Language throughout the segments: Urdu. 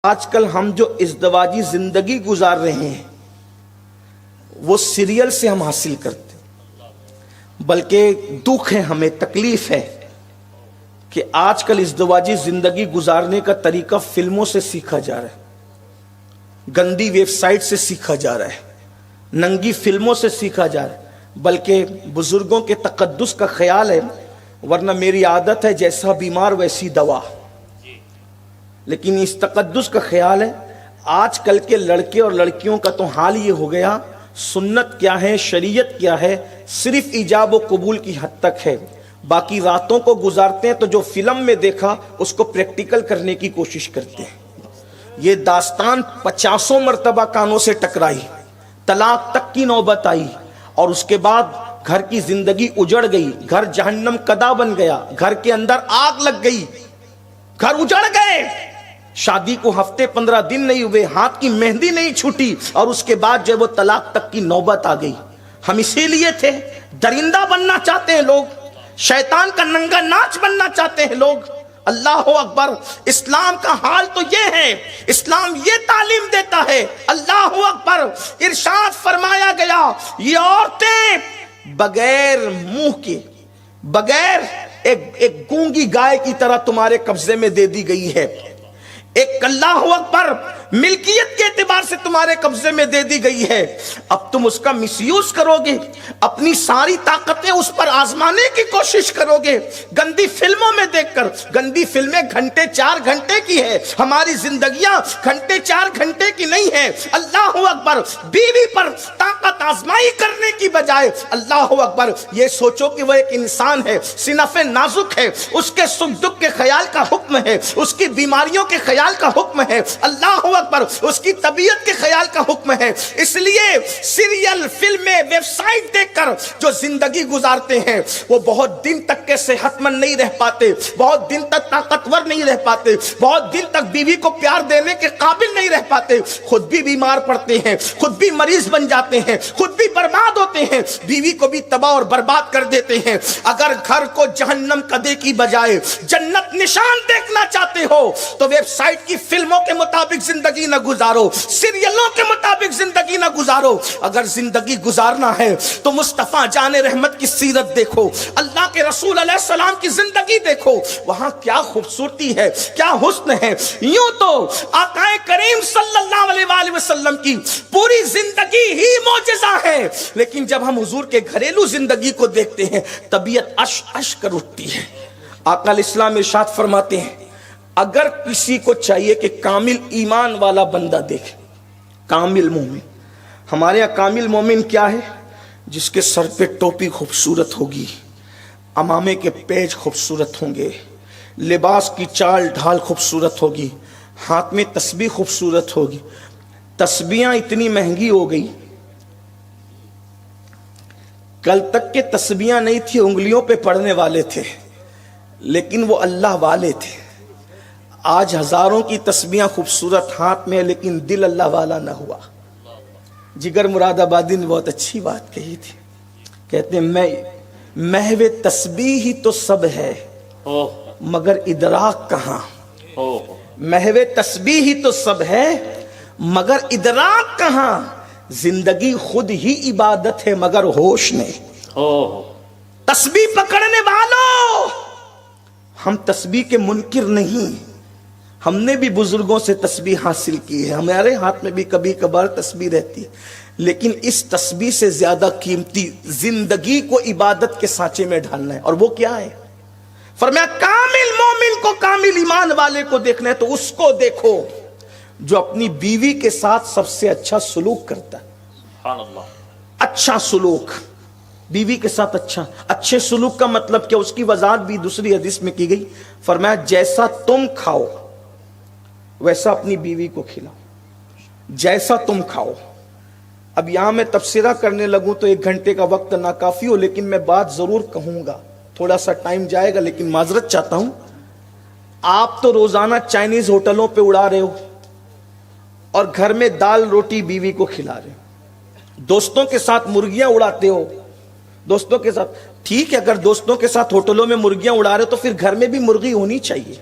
آج کل ہم جو ازدواجی زندگی گزار رہے ہیں وہ سیریل سے ہم حاصل کرتے ہیں، بلکہ دکھ ہے، ہمیں تکلیف ہے کہ آج کل ازدواجی زندگی گزارنے کا طریقہ فلموں سے سیکھا جا رہا ہے، گندی ویب سائٹ سے سیکھا جا رہا ہے، ننگی فلموں سے سیکھا جا رہا ہے، بلکہ بزرگوں کے تقدس کا خیال ہے، ورنہ میری عادت ہے جیسا بیمار ویسی دوا۔ لیکن اس تقدس کا خیال ہے آج کل کے لڑکے اور لڑکیوں کا تو حال یہ ہو گیا، سنت کیا ہے، شریعت کیا ہے، صرف ایجاب و قبول کی حد تک ہے، باقی راتوں کو گزارتے ہیں تو جو فلم میں دیکھا اس کو پریکٹیکل کرنے کی کوشش کرتے ہیں۔ یہ داستان 50 مرتبہ کانوں سے ٹکرائی، طلاق تک کی نوبت آئی، اور اس کے بعد گھر کی زندگی اجڑ گئی، گھر جہنم کدا بن گیا، گھر کے اندر آگ لگ گئی، گھر اجڑ گئے، شادی کو ہفتے 15 دن نہیں ہوئے، ہاتھ کی مہندی نہیں چھوٹی، اور اس کے بعد جو وہ طلاق تک کی نوبت آ گئی۔ ہم اسی لیے تھے، درندہ بننا چاہتے ہیں لوگ، شیطان کا ننگا ناچ بننا چاہتے ہیں لوگ۔ اللہ اکبر، اسلام کا حال تو یہ ہے، اسلام یہ تعلیم دیتا ہے۔ اللہ اکبر، ارشاد فرمایا گیا یہ عورتیں بغیر منہ کے، بغیر ایک گونگی گائے کی طرح تمہارے قبضے میں دے دی گئی ہے، ایک اللہ اکبر ملکیت کے اعتبار سے تمہارے قبضے میں دے دی گئی ہے، اب تم اس کا مس یوز کرو گے، اپنی ساری طاقتیں اس پر آزمانے کی کوشش کرو گے، گندی فلموں میں دیکھ کر۔ گندی فلمیں گھنٹے 4 گھنٹے کی ہے، ہماری زندگیاں گھنٹے 4 گھنٹے کی نہیں ہے۔ اللہ اکبر، بیوی پر طاقت آزمائی کرنے کی بجائے اللہ اکبر یہ سوچو کہ وہ ایک انسان ہے، صنف نازک ہے، اس کے سکھ دکھ کے خیال کا حکم ہے، اس کی بیماریوں کے خیال کا حکم ہے، اللہ اکبر اس کی طبیعت کے خیال کا حکم ہے۔ اس لیے سیریل، فلمیں، ویب سائٹ دیکھ کر جو زندگی گزارتے ہیں وہ بہت دن تک کے صحت مند نہیں رہ پاتے، بہت دن تک طاقتور نہیں رہ پاتے، بہت دن تک بیوی کو پیار دینے کے قابل نہیں رہ پاتے، خود بھی بیمار پڑتے ہیں، خود بھی مریض بن جاتے ہیں، خود بھی برباد ہوتے ہیں، بیوی کو بھی تباہ اور برباد کر دیتے ہیں۔ اگر گھر کو جہنم کدے کی بجائے جنت نشان دیکھنا چاہتے ہو تو ویب سائٹ کی فلموں کے مطابق زندگی نہ گزارو، سیریلوں کے مطابق زندگی نہ گزارو۔ اگر زندگی گزارنا ہے تو مصطفیٰ جان رحمت کی سیرت دیکھو، اللہ کے رسول علیہ السلام کی زندگی دیکھو، وہاں کیا خوبصورتی ہے، کیا حسن ہے۔ یوں تو آقا کریم صلی اللہ علیہ وآلہ وسلم کی پوری زندگی ہی معجزہ ہے، لیکن جب ہم حضور کے گھریلو زندگی کو دیکھتے ہیں طبیعت اش کر اٹھتی ہے۔ آقا علیہ السلام ارشاد فرماتے ہیں اگر کسی کو چاہیے کہ کامل ایمان والا بندہ دیکھے، کامل مومن، ہمارے یہاں کامل مومن کیا ہے؟ جس کے سر پہ ٹوپی خوبصورت ہوگی، امامے کے پیچ خوبصورت ہوں گے، لباس کی چال ڈھال خوبصورت ہوگی، ہاتھ میں تسبیح خوبصورت ہوگی۔ تسبیحاں اتنی مہنگی ہو گئی، کل تک کے تسبیحاں نہیں تھی، انگلیوں پہ پڑھنے والے تھے، لیکن وہ اللہ والے تھے۔ آج ہزاروں کی تسبیحاں خوبصورت ہاتھ میں، لیکن دل اللہ والا نہ ہوا۔ جگر مراد آبادی نے بہت اچھی بات کہی تھی، کہتے ہیں محو تسبیح ہی تو سب ہے مگر ادراک کہاں، محو تسبیح ہی تو سب ہے مگر ادراک کہاں، زندگی خود ہی عبادت ہے مگر ہوش نہیں۔ تسبیح پکڑنے والوں، ہم تسبیح کے منکر نہیں، ہم نے بھی بزرگوں سے تسبیح حاصل کی ہے، ہمارے ہاتھ میں بھی کبھی کبھار تسبیح رہتی ہے، لیکن اس تسبیح سے زیادہ قیمتی زندگی کو عبادت کے سانچے میں ڈھالنا ہے، اور وہ کیا ہے؟ فرمایا کامل مومن کو، کامل ایمان والے کو دیکھنا ہے تو اس کو دیکھو جو اپنی بیوی کے ساتھ سب سے اچھا سلوک کرتا ہے۔ سبحان اللہ، اچھا سلوک، بیوی کے ساتھ اچھے سلوک کا مطلب کیا؟ اس کی وضاحت بھی دوسری حدیث میں کی گئی، فرمایا جیسا تم کھاؤ ویسا اپنی بیوی کو کھلاؤ، جیسا تم کھاؤ۔ اب یہاں میں تبصرہ کرنے لگوں تو 1 گھنٹے کا وقت ناکافی ہو، لیکن میں بات ضرور کہوں گا، تھوڑا سا ٹائم جائے گا، لیکن معذرت چاہتا ہوں۔ آپ تو روزانہ چائنیز ہوٹلوں پہ اڑا رہے ہو اور گھر میں دال روٹی بیوی کو کھلا رہے ہو، دوستوں کے ساتھ مرغیاں اڑاتے ہو، دوستوں کے ساتھ، ٹھیک ہے، اگر دوستوں کے ساتھ ہوٹلوں میں مرغیاں اڑا رہے ہو تو پھر گھر میں بھی مرغی ہونی چاہیے۔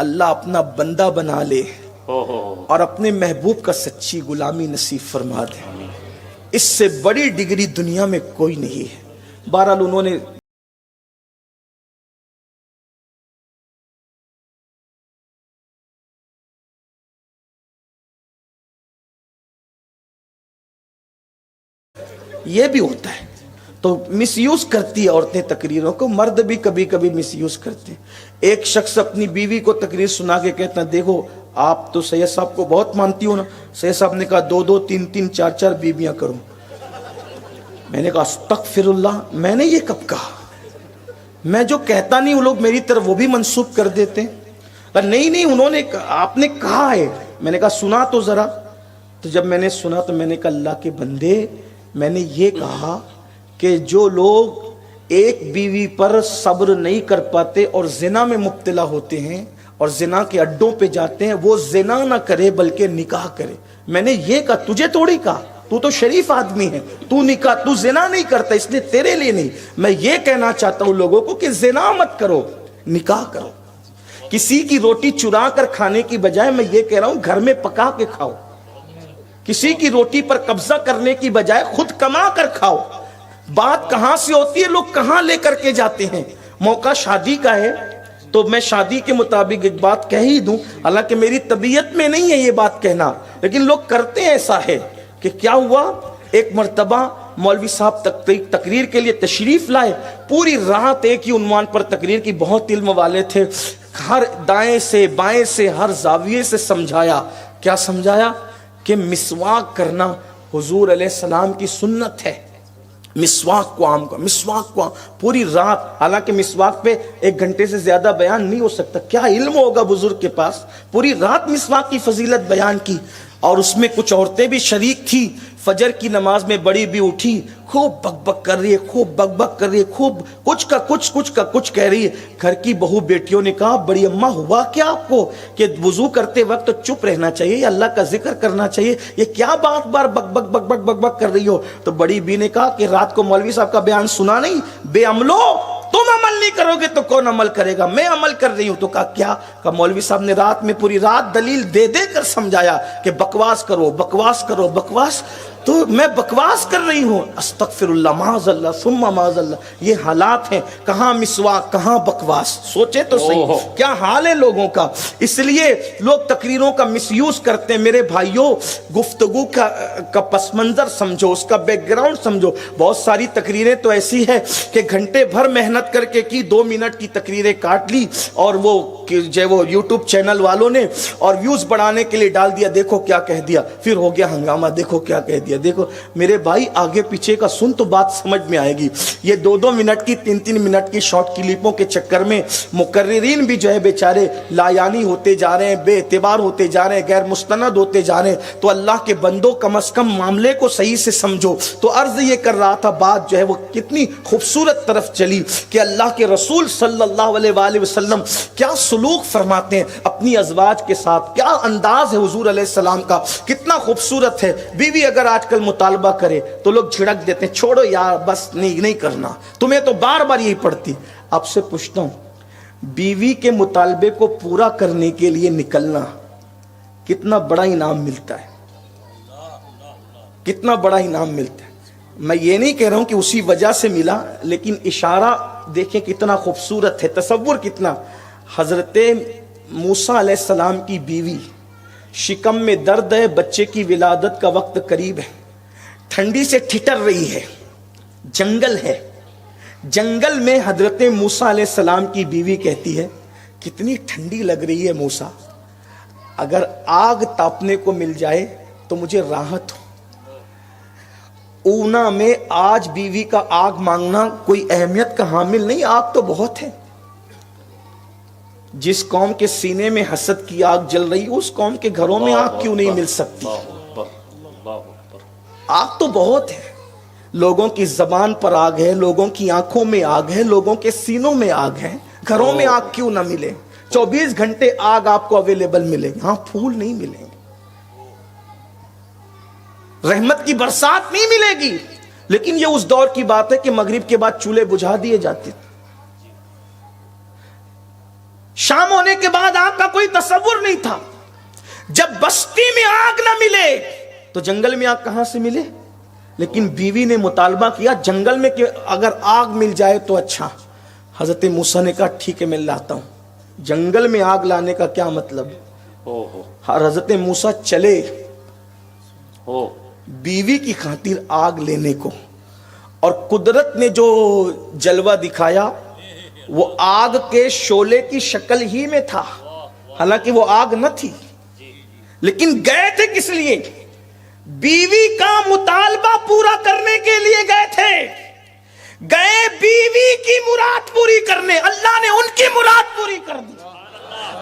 اللہ اپنا بندہ بنا لے اور اپنے محبوب کا سچی غلامی نصیب فرما دے، اس سے بڑی ڈگری دنیا میں کوئی نہیں ہے۔ بہرحال انہوں نے یہ بھی ہوتا ہے تو مس یوز کرتی ہے عورتیں تقریروں کو، مرد بھی کبھی کبھی مس یوز کرتے ہیں۔ ایک شخص اپنی بیوی کو تقریر سنا کے کہتا ہے دیکھو آپ تو سید صاحب کو بہت مانتی ہو نا۔ سید صاحب نے کہا 2 2 3 3 4 4 بیویاں کروں۔ میں نے کہا استغفر اللہ، میں نے یہ کب کہا؟ میں جو کہتا نہیں وہ لوگ میری طرف وہ بھی منسوب کر دیتے ہیں۔ نہیں انہوں نے آپ نے کہا ہے۔ میں نے کہا سنا تو ذرا۔ تو جب میں نے سنا تو میں نے کہا اللہ کے بندے، میں نے یہ کہا کہ جو لوگ ایک بیوی پر صبر نہیں کر پاتے اور زنا میں مبتلا ہوتے ہیں اور زنا کے اڈوں پہ جاتے ہیں، وہ زنا نہ کرے بلکہ نکاح کرے۔ میں نے یہ کہا، تجھے تھوڑی کہا، تو شریف آدمی ہے، تو زنا نہیں کرتا اس لیے تیرے لیے نہیں۔ میں یہ کہنا چاہتا ہوں لوگوں کو کہ زنا مت کرو، نکاح کرو۔ کسی کی روٹی چرا کر کھانے کی بجائے میں یہ کہہ رہا ہوں گھر میں پکا کے کھاؤ۔ کسی کی روٹی پر قبضہ کرنے کی بجائے خود کما کر کھاؤ۔ بات کہاں سے ہوتی ہے، لوگ کہاں لے کر کے جاتے ہیں۔ موقع شادی کا ہے تو میں شادی کے مطابق ایک بات کہہ ہی دوں، حالانکہ میری طبیعت میں نہیں ہے یہ بات کہنا، لیکن لوگ کرتے ہیں۔ ایسا ہے کہ کیا ہوا، ایک مرتبہ مولوی صاحب تقریر کے لیے تشریف لائے، پوری رات ایک ہی عنوان پر تقریر کی، بہت علم والے تھے، ہر دائیں سے بائیں سے ہر زاویے سے سمجھایا۔ کیا سمجھایا؟ کہ مسواک کرنا حضور علیہ السلام کی سنت ہے۔ مسواک کو عام کا، مسواک کو عام، پوری رات۔ حالانکہ مسواک پہ 1 گھنٹے سے زیادہ بیان نہیں ہو سکتا، کیا علم ہوگا بزرگ کے پاس، پوری رات مسواک کی فضیلت بیان کی۔ اور اس میں کچھ عورتیں بھی شریک تھی۔ فجر کی نماز میں بڑی بھی اٹھی، خوب بک بک کر رہی ہے، خوب بک بک کر رہی ہے، خوب کچھ کا کچھ کہہ رہی ہے۔ گھر کی بہو بیٹیوں نے کہا بڑی اماں ہوا کیا آپ کو کہ وضو کرتے وقت تو چپ رہنا چاہیے یا اللہ کا ذکر کرنا چاہیے، یہ کیا بار بار بک بک بک بک بک بک کر رہی ہو؟ تو بڑی بی نے کہا کہ رات کو مولوی صاحب کا بیان سنا نہیں، بے عملو، تم عمل نہیں کرو گے تو کون عمل کرے گا؟ میں عمل کر رہی ہوں۔ تو کہا کیا؟ کہا مولوی صاحب نے رات میں پوری رات دلیل دے دے کر سمجھایا کہ بکواس کرو بکواس کرو بکواس، تو میں بکواس کر رہی ہوں۔ استغفر اللہ، معاذ اللہ ثم معاذ اللہ۔ یہ حالات ہیں، کہاں مسواک کہاں بکواس، سوچے تو صحیح کیا حال ہے لوگوں کا۔ اس لیے لوگ تقریروں کا مس یوز کرتے ہیں۔ میرے بھائیوں، گفتگو کا پس منظر سمجھو، اس کا بیک گراؤنڈ سمجھو۔ بہت ساری تقریریں تو ایسی ہے کہ گھنٹے بھر محنت کر کے کی، 2 منٹ کی تقریریں کاٹ لی اور وہ یوٹیوب چینل والوں نے اور ویوز بڑھانے کے لیے ڈال دیا، دیکھو کیا کہہ دیا، پھر ہو گیا ہنگامہ، دیکھو کیا کہہ دیا۔ دیکھو میرے بھائی، آگے پیچھے کا سن تو بات سمجھ میں آئے گی۔ یہ 2 منٹ کی 3 منٹ کی شارٹ کلپوں کے چکر میں مقررین بھی جو ہے بیچارے لایانی ہوتے جا رہے ہیں، بے اعتبار ہوتے جا رہے ہیں، غیر مستند ہوتے جا رہے ہیں۔ تو اللہ کے بندوں، کم از کم معاملے کو صحیح سے سمجھو۔ تو عرض یہ کر رہا تھا، بات جو ہے وہ کتنی خوبصورت طرف چلی کہ اللہ کے رسول صلی اللہ علیہ وآلہ وسلم کیا سلوک فرماتے ہیں اپنی ازواج کے ساتھ، کیا انداز ہے حضور علیہ السلام کا، کتنا خوبصورت ہے۔ بیوی اگر آج کل مطالبہ کرے تو لوگ جھڑک دیتے ہیں، چھوڑو یار بس نہیں کرنا، تمہیں تو بار بار یہی پڑتی۔ آپ سے پوچھتا ہوں، بیوی کے مطالبے کو پورا کرنے کے لیے نکلنا کتنا بڑا انعام ملتا ہے، کتنا بڑا انعام ملتا ہے۔ میں یہ نہیں کہہ رہا ہوں کہ اسی وجہ سے ملا، لیکن اشارہ دیکھیں کتنا خوبصورت ہے، تصور کتنا۔ حضرت موسیٰ علیہ السلام کی بیوی، شکم میں درد ہے، بچے کی ولادت کا وقت قریب ہے، ٹھنڈی سے ٹھٹر رہی ہے، جنگل ہے، جنگل میں حضرت موسیٰ علیہ السلام کی بیوی کہتی ہے کتنی ٹھنڈی لگ رہی ہے موسیٰ، اگر آگ تاپنے کو مل جائے تو مجھے راحت ہو۔ اونا میں آج بیوی کا آگ مانگنا کوئی اہمیت کا حامل نہیں، آگ تو بہت ہے۔ جس قوم کے سینے میں حسد کی آگ جل رہی ہے، اس قوم کے گھروں میں آگ کیوں نہیں مل سکتی؟ آگ تو بہت ہے، لوگوں کی زبان پر آگ ہے، لوگوں کی آنکھوں میں آگ ہے، لوگوں کے سینوں میں آگ ہے، گھروں میں آگ کیوں نہ ملے؟ 24 گھنٹے آگ آپ کو اویلیبل ملے گی، ہاں پھول نہیں ملیں گے، رحمت کی برسات نہیں ملے گی، لیکن یہ اس دور کی بات ہے کہ مغرب کے بعد چولہے بجھا دیے جاتے تھے۔ شام ہونے کے بعد آگ کا کوئی تصور نہیں تھا. جب بستی میں آگ نہ ملے تو جنگل میں آگ کہاں سے ملے؟ لیکن بیوی نے مطالبہ کیا جنگل میں کہ اگر آگ مل جائے تو اچھا. حضرت موسیٰ نے کہا ٹھیک ہے میں لاتا ہوں. جنگل میں آگ لانے کا کیا مطلب؟ حضرت موسیٰ چلے بیوی کی خاطر آگ لینے کو, اور قدرت نے جو جلوہ دکھایا وہ آگ کے شعلے کی شکل ہی میں تھا, حالانکہ وہ آگ نہ تھی. لیکن گئے تھے کس لیے؟ بیوی کا مطالبہ پورا کرنے کے لیے گئے تھے. گئے بیوی کی مراد پوری کرنے, اللہ نے ان کی مراد پوری کر دی.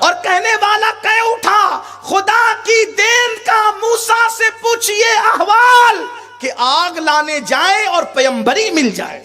اور کہنے والا کہہ اٹھا خدا کی دین کا موسیٰ سے پوچھئے احوال کہ آگ لانے جائیں اور پیمبری مل جائے.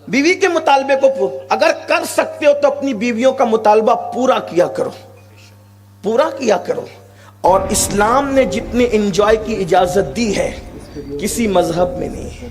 بیوی کے مطالبے کو اگر کر سکتے ہو تو اپنی بیویوں کا مطالبہ پورا کیا کرو, پورا کیا کرو. اور اسلام نے جتنے انجوائے کی اجازت دی ہے کسی مذہب میں نہیں ہے.